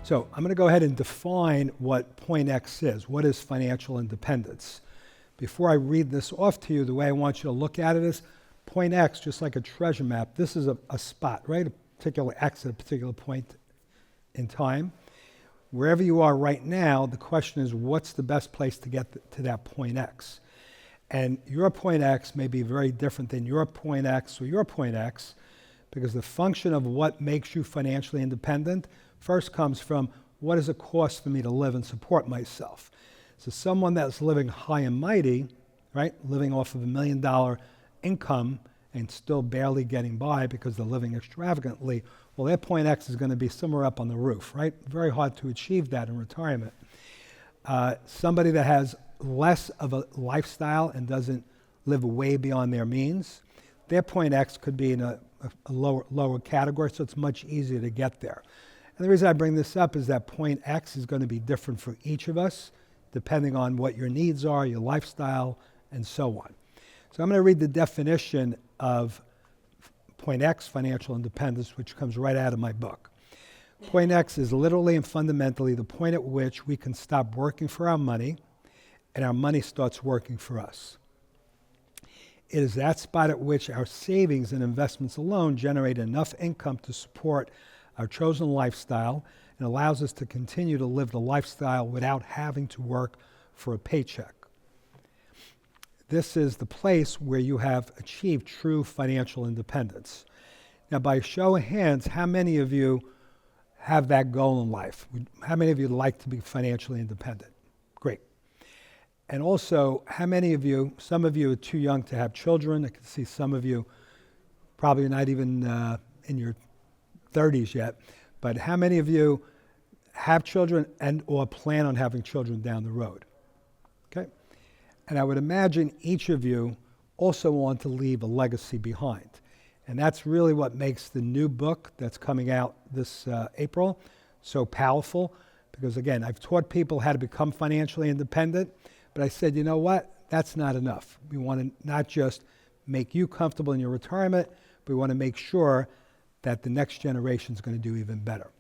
So I'm going to go ahead and define what point X is. What is financial independence? Before I read this off to you, the way I want you to look at it is point X, just like a treasure map. This is a spot, right? A particular X at a particular point in time. Wherever you are right now, the question is, what's the best place to get to that point X? And your point X may be very different than your point X or your point X, because the function of what makes you financially independent first comes from, what does it cost for me to live and support myself? So someone that's living high and mighty, right, living off of $1 million income and still barely getting by because they're living extravagantly, well, their point X is going to be somewhere up on the roof, right? Very hard to achieve that in retirement. Somebody that has less of a lifestyle and doesn't live way beyond their means, their point X could be in a lower category, so it's much easier to get there. And the reason I bring this up is that point X is going to be different for each of us, depending on what your needs are, your lifestyle, and so on. So I'm going to read the definition of point X, financial independence, which comes right out of my book. Point X is literally and fundamentally the point at which we can stop working for our money and our money starts working for us. It is that spot at which our savings and investments alone generate enough income to support our chosen lifestyle and allows us to continue to live the lifestyle without having to work for a paycheck. This is the place where you have achieved true financial independence. Now, by show of hands, how many of you have that goal in life? How many of you like to be financially independent? Great. And also, how many of you, some of you are too young to have children. I can see some of you probably not even in your 30s yet, but how many of you have children and or plan on having children down the road? Okay? And I would imagine each of you also want to leave a legacy behind. And that's really what makes the new book that's coming out this April so powerful, because again, I've taught people how to become financially independent, but I said, you know what? That's not enough. We want to not just make you comfortable in your retirement, but we want to make sure that the next generation is going to do even better.